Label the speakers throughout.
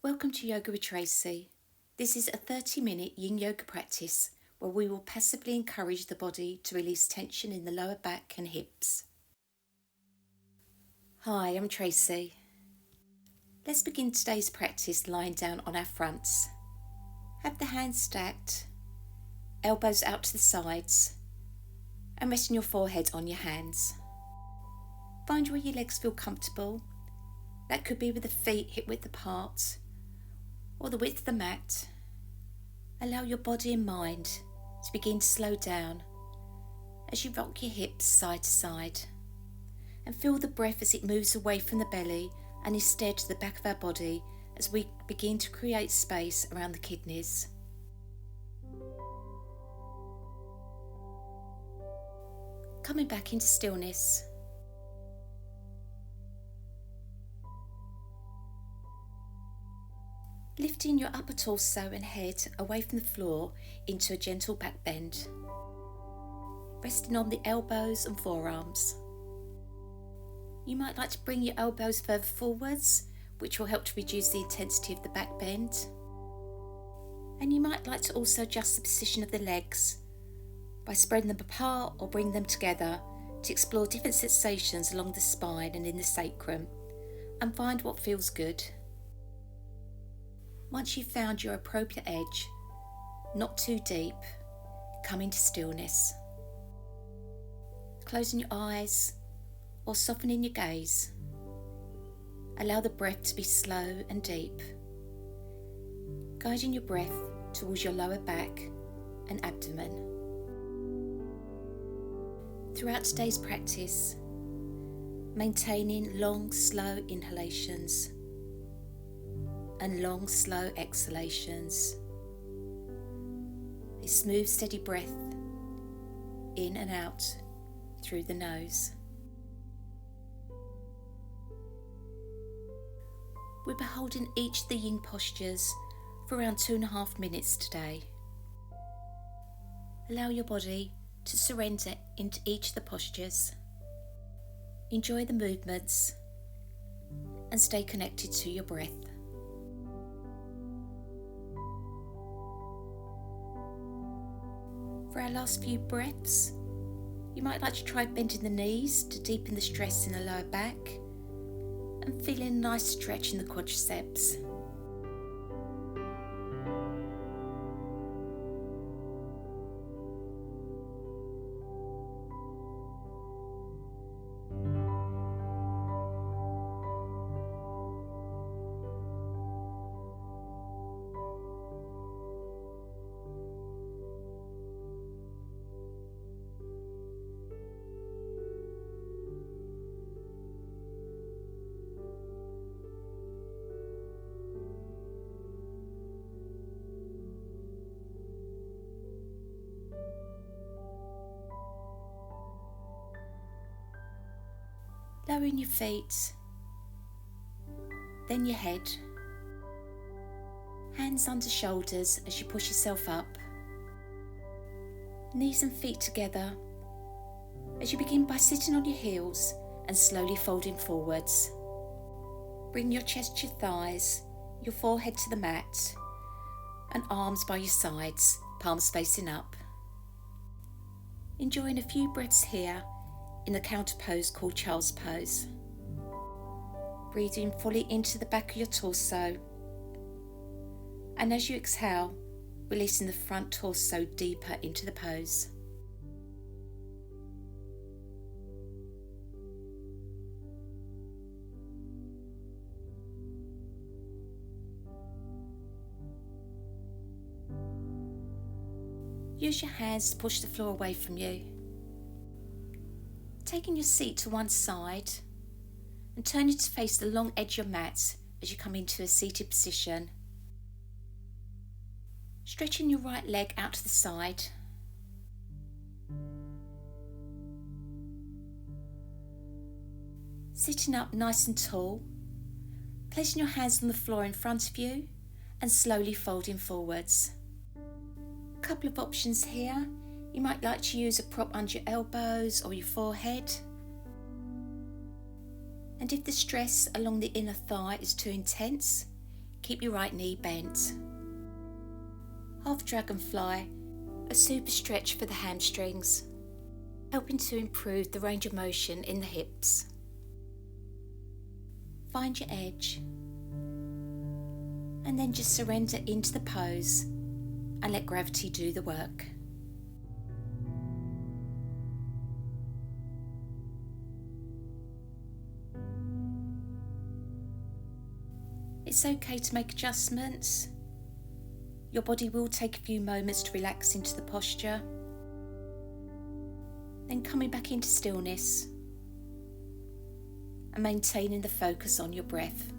Speaker 1: Welcome to Yoga with Tracy. This is a 30-minute yin yoga practice where we will passively encourage the body to release tension in the lower back and hips. Hi, I'm Tracy. Let's begin today's practice lying down on our fronts. Have the hands stacked, elbows out to the sides, and resting your forehead on your hands. Find where your legs feel comfortable. That could be with the feet hip width apart or the width of the mat. Allow your body and mind to begin to slow down as you rock your hips side to side, and feel the breath as it moves away from the belly and instead to the back of our body as we begin to create space around the kidneys. Coming back into stillness. Lifting your upper torso and head away from the floor into a gentle back bend. Resting on the elbows and forearms. You might like to bring your elbows further forwards, which will help to reduce the intensity of the back bend. And you might like to also adjust the position of the legs by spreading them apart or bringing them together to explore different sensations along the spine and in the sacrum, and find what feels good. Once you've found your appropriate edge, not too deep, come into stillness. Closing your eyes or softening your gaze. Allow the breath to be slow and deep, guiding your breath towards your lower back and abdomen. Throughout today's practice, maintaining long, slow inhalations and long, slow exhalations. A smooth, steady breath in and out through the nose. We'll be holding each of the yin postures for around 2.5 minutes today. Allow your body to surrender into each of the postures. Enjoy the movements and stay connected to your breath. For our last few breaths, you might like to try bending the knees to deepen the stress in the lower back and feeling a nice stretch in the quadriceps. Lowering your feet, then your head, hands under shoulders as you push yourself up, knees and feet together as you begin by sitting on your heels and slowly folding forwards. Bring your chest to your thighs, your forehead to the mat, and arms by your sides, palms facing up. Enjoying a few breaths here in the counter pose called child's pose. Breathing fully into the back of your torso, and as you exhale, releasing the front torso deeper into the pose. Use your hands to push the floor away from you. Taking your seat to one side and turning to face the long edge of your mat as you come into a seated position. Stretching your right leg out to the side. Sitting up nice and tall, placing your hands on the floor in front of you and slowly folding forwards. A couple of options here. You might like to use a prop under your elbows or your forehead. And if the stress along the inner thigh is too intense, keep your right knee bent. Half dragonfly, a super stretch for the hamstrings, helping to improve the range of motion in the hips. Find your edge, and then just surrender into the pose and let gravity do the work. It's okay to make adjustments. Your body will take a few moments to relax into the posture. Then coming back into stillness and maintaining the focus on your breath.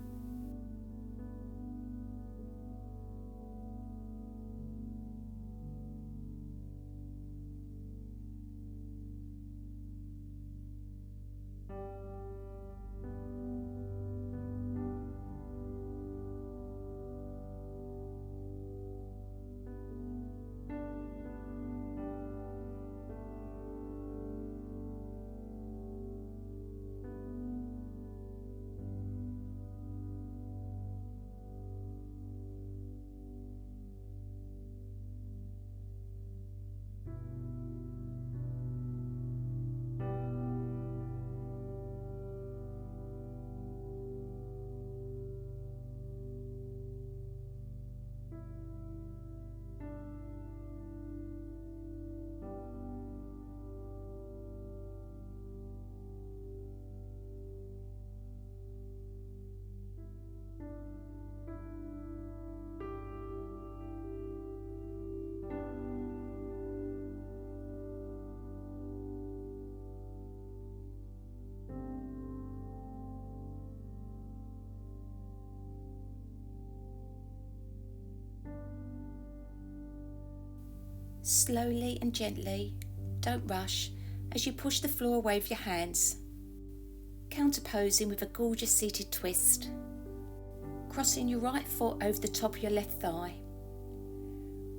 Speaker 1: Slowly and gently, don't rush, as you push the floor away with your hands, counterposing with a gorgeous seated twist, crossing your right foot over the top of your left thigh,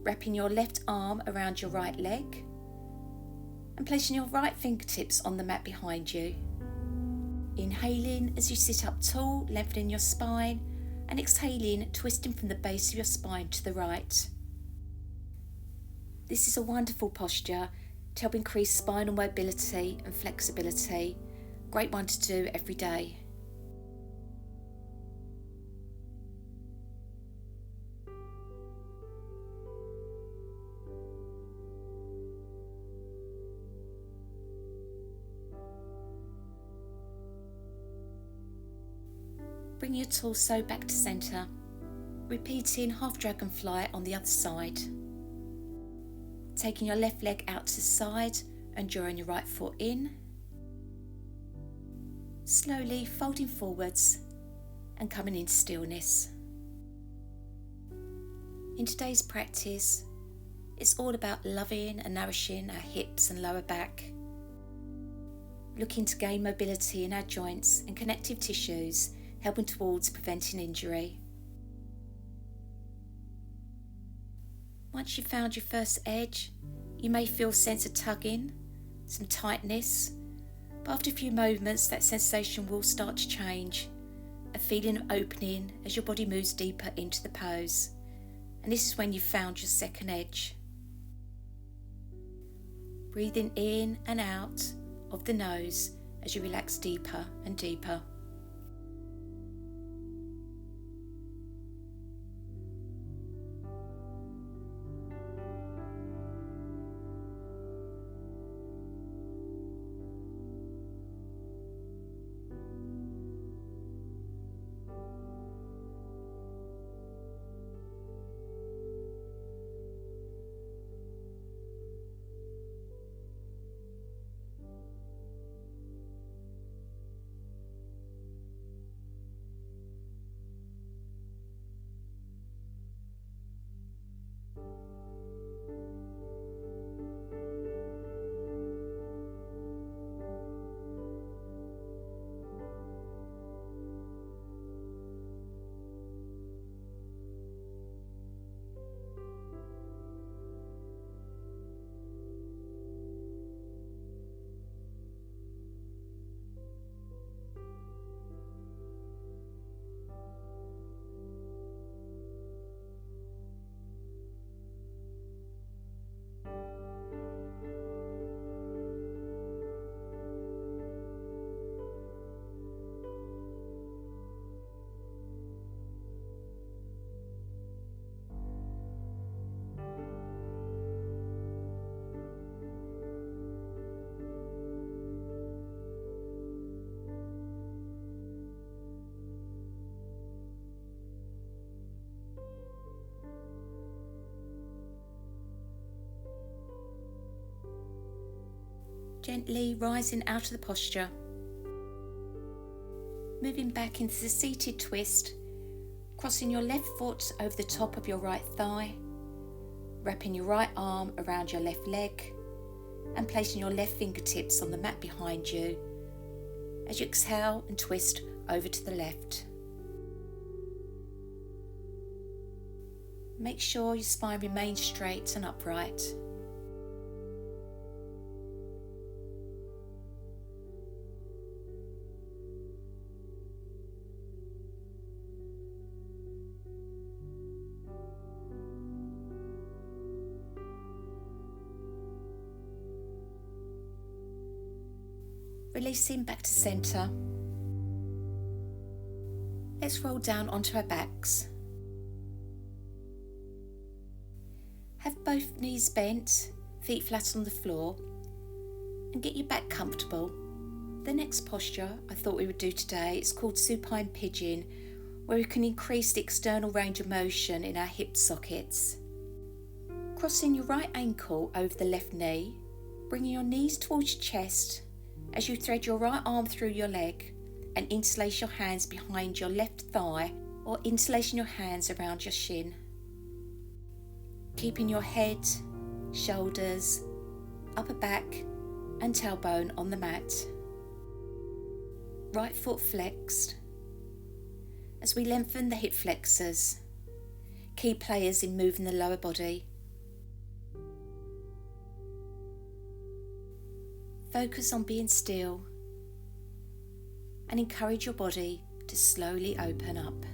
Speaker 1: wrapping your left arm around your right leg, and placing your right fingertips on the mat behind you. Inhaling as you sit up tall, lengthening your spine, and exhaling, twisting from the base of your spine to the right. This is a wonderful posture to help increase spinal mobility and flexibility. Great one to do every day. Bring your torso back to centre, repeating half dragonfly on the other side. Taking your left leg out to the side and drawing your right foot in. Slowly folding forwards and coming into stillness. In today's practice, it's all about loving and nourishing our hips and lower back, looking to gain mobility in our joints and connective tissues, helping towards preventing injury. Once you've found your first edge, you may feel a sense of tugging, some tightness, but after a few moments that sensation will start to change, a feeling of opening as your body moves deeper into the pose. And this is when you've found your second edge. Breathing in and out of the nose as you relax deeper and deeper. Gently rising out of the posture. Moving back into the seated twist, crossing your left foot over the top of your right thigh, wrapping your right arm around your left leg, and placing your left fingertips on the mat behind you as you exhale and twist over to the left. Make sure your spine remains straight and upright. Releasing back to centre. Let's roll down onto our backs. Have both knees bent, feet flat on the floor, and get your back comfortable. The next posture I thought we would do today is called supine pigeon, where we can increase the external range of motion in our hip sockets. Crossing your right ankle over the left knee, bringing your knees towards your chest as you thread your right arm through your leg and interlace your hands behind your left thigh or interlacing your hands around your shin. Keeping your head, shoulders, upper back and tailbone on the mat. Right foot flexed. As we lengthen the hip flexors, key players in moving the lower body. Focus on being still and encourage your body to slowly open up.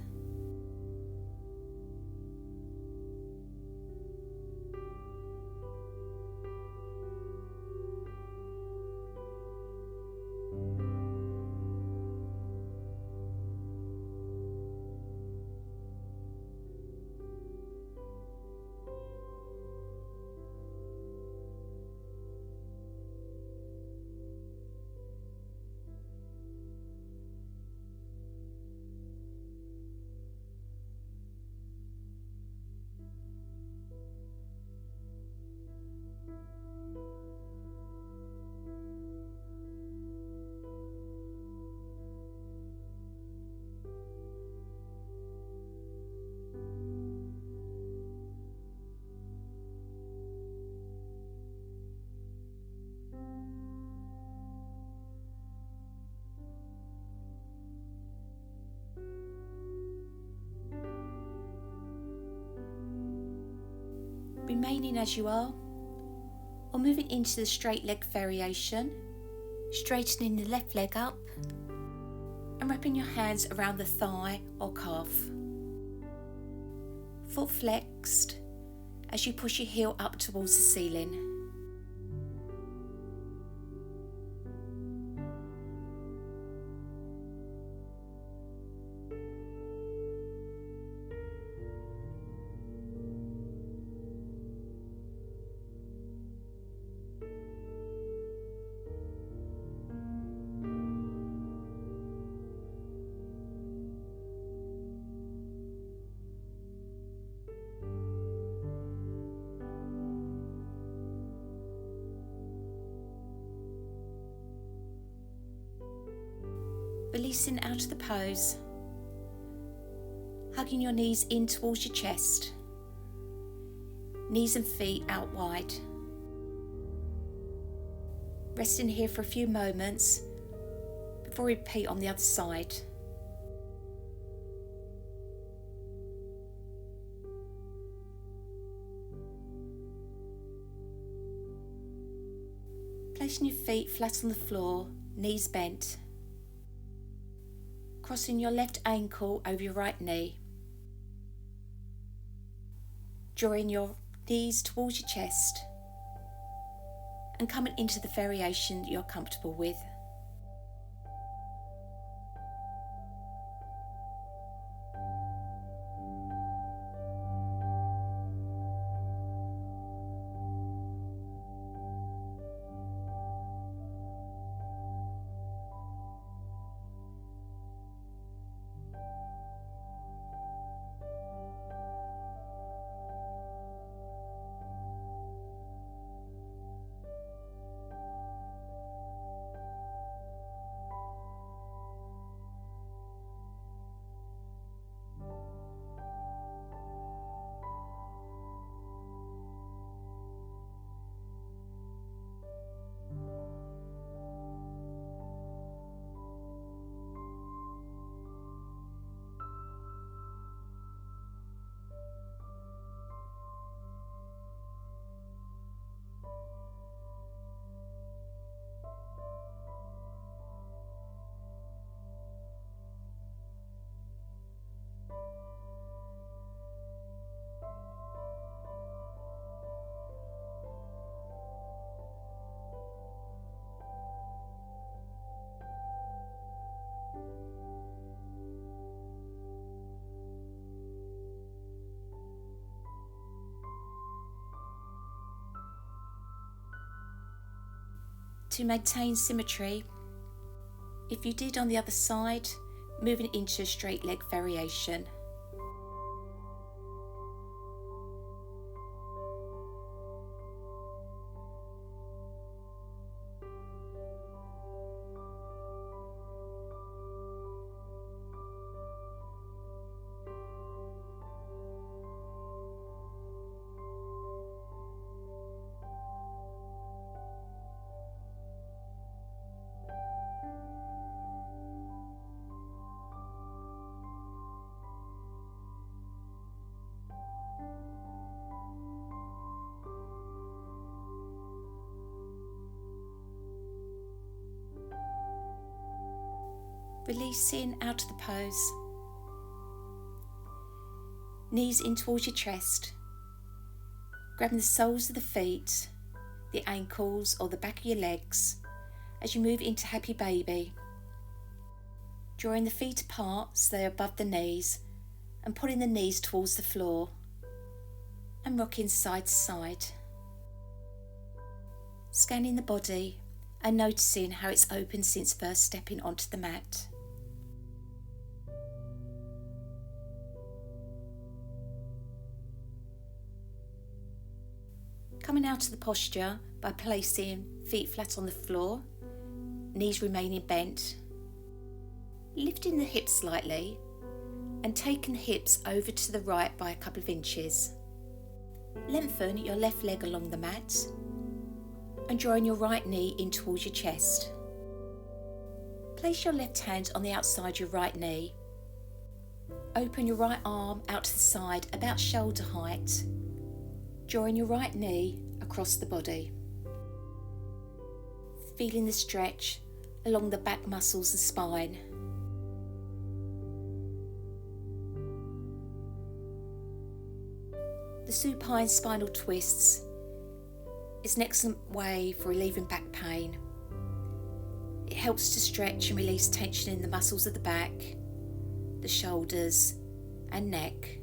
Speaker 1: Remaining as you are, or moving into the straight leg variation, straightening the left leg up and wrapping your hands around the thigh or calf. Foot flexed as you push your heel up towards the ceiling. Releasing out of the pose, hugging your knees in towards your chest, knees and feet out wide. Resting here for a few moments before we repeat on the other side. Placing your feet flat on the floor, knees bent. Crossing your left ankle over your right knee. Drawing your knees towards your chest and coming into the variation that you're comfortable with. To maintain symmetry, if you did on the other side, moving into a straight leg variation. Releasing out of the pose. Knees in towards your chest. Grabbing the soles of the feet, the ankles or the back of your legs as you move into Happy Baby. Drawing the feet apart so they're above the knees and pulling the knees towards the floor. And rocking side to side. Scanning the body and noticing how it's opened since first stepping onto the mat. Coming out of the posture by placing feet flat on the floor, knees remaining bent, lifting the hips slightly and taking the hips over to the right by a couple of inches. Lengthen your left leg along the mat and drawing your right knee in towards your chest. Place your left hand on the outside your right knee. Open your right arm out to the side about shoulder height, drawing your right knee across the body. Feeling the stretch along the back muscles and spine. The supine spinal twists is an excellent way for relieving back pain. It helps to stretch and release tension in the muscles of the back, the shoulders and neck.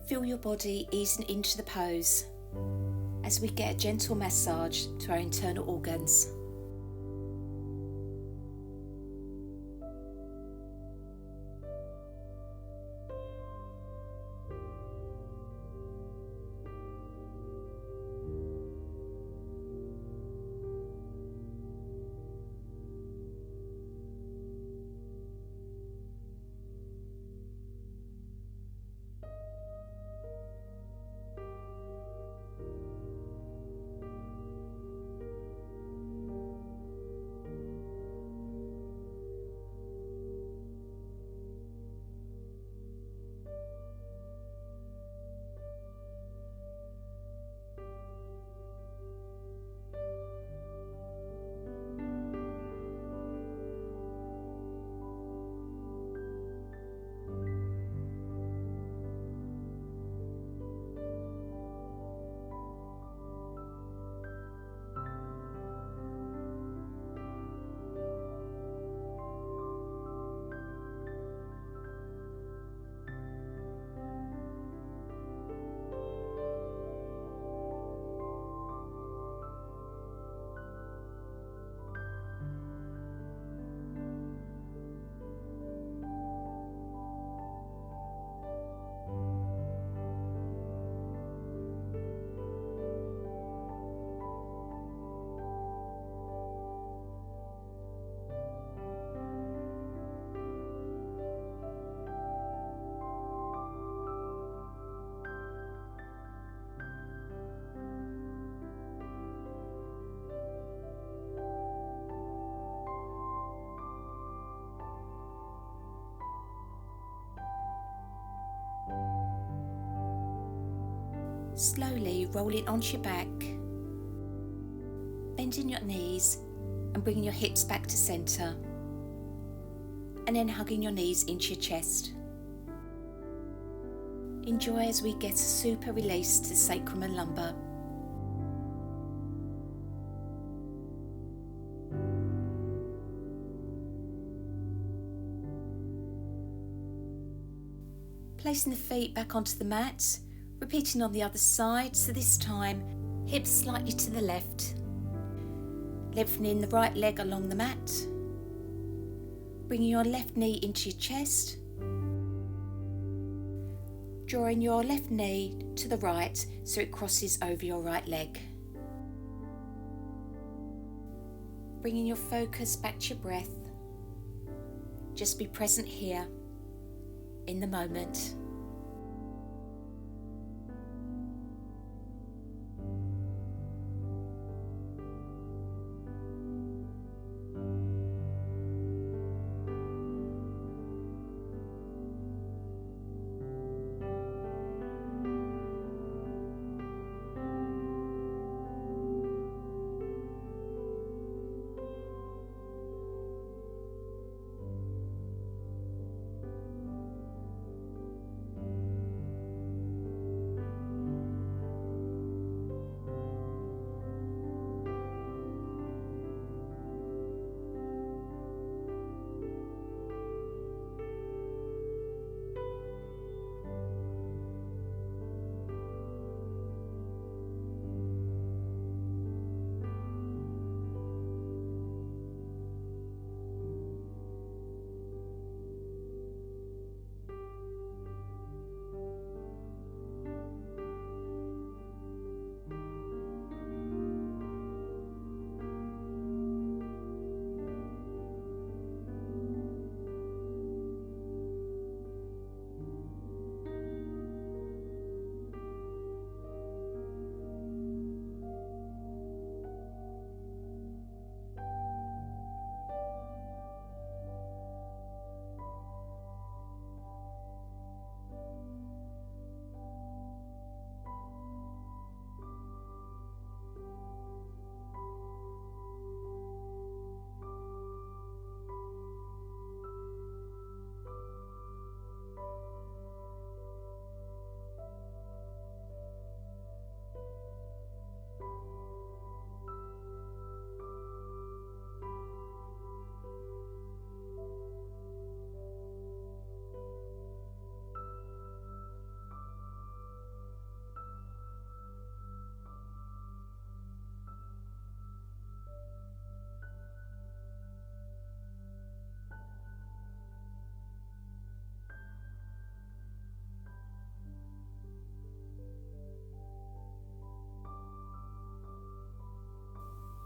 Speaker 1: Feel your body easing into the pose as we get a gentle massage to our internal organs. Slowly rolling onto your back, bending your knees and bringing your hips back to centre, and then hugging your knees into your chest. Enjoy as we get a super release to the sacrum and lumbar. Placing the feet back onto the mat, repeating on the other side, so this time hips slightly to the left, Lengthening the right leg along the mat. Bringing your left knee into your chest. Drawing your left knee to the right so it crosses over your right leg. Bringing your focus back to your breath. Just be present here, in the moment.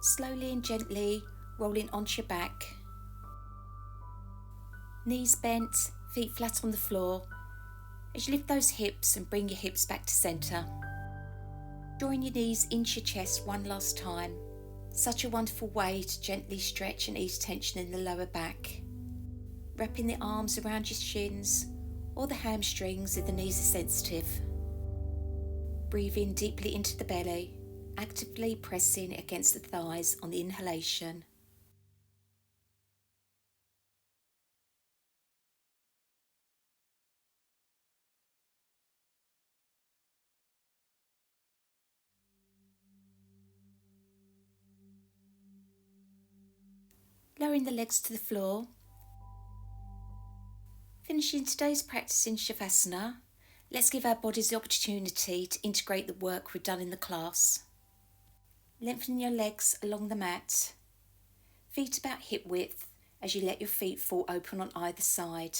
Speaker 1: Slowly and gently rolling onto your back. Knees bent, feet flat on the floor. As you lift those hips and bring your hips back to centre. Drawing your knees into your chest one last time. Such a wonderful way to gently stretch and ease tension in the lower back. Wrapping the arms around your shins or the hamstrings if the knees are sensitive. Breathing deeply into the belly, actively pressing against the thighs on the inhalation. Lowering the legs to the floor. Finishing today's practice in Shavasana, let's give our bodies the opportunity to integrate the work we've done in the class. Lengthening your legs along the mat, feet about hip width as you let your feet fall open on either side.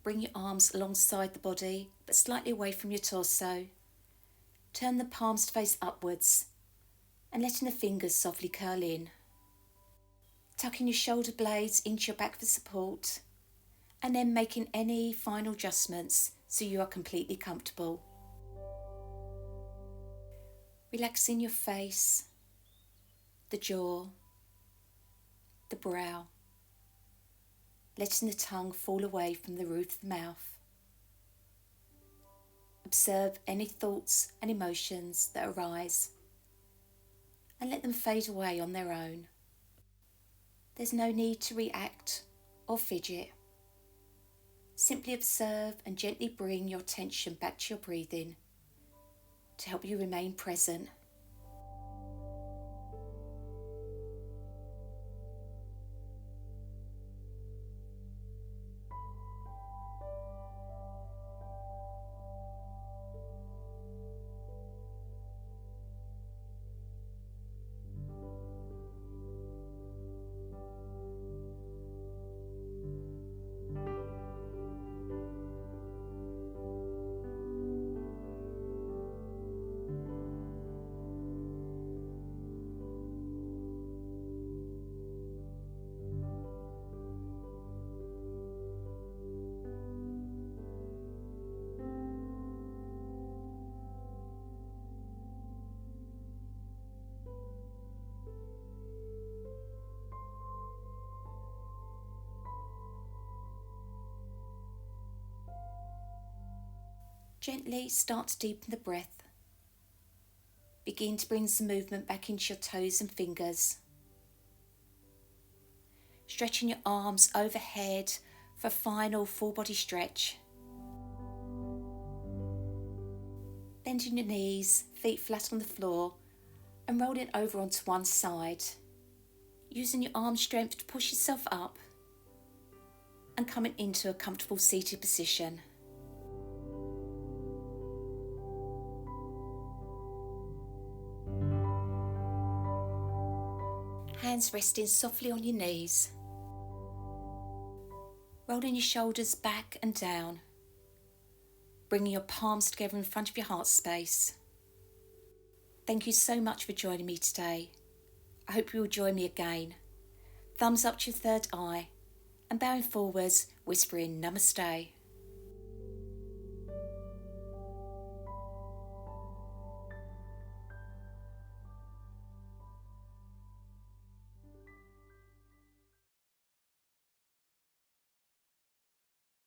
Speaker 1: Bring your arms alongside the body but slightly away from your torso. Turn the palms to face upwards and letting the fingers softly curl in. Tucking your shoulder blades into your back for support and then making any final adjustments so you are completely comfortable. Relaxing your face, the jaw, the brow, letting the tongue fall away from the roof of the mouth. Observe any thoughts and emotions that arise and let them fade away on their own. There's no need to react or fidget. Simply observe and gently bring your attention back to your breathing to help you remain present. Gently start to deepen the breath. Begin to bring some movement back into your toes and fingers. Stretching your arms overhead for a final full body stretch. Bending your knees, feet flat on the floor, and rolling over onto one side. Using your arm strength to push yourself up and coming into a comfortable seated position. Hands resting softly on your knees. Rolling your shoulders back and down. Bringing your palms together in front of your heart space. Thank you so much for joining me today. I hope you will join me again. Thumbs up to your third eye and bowing forwards, whispering namaste.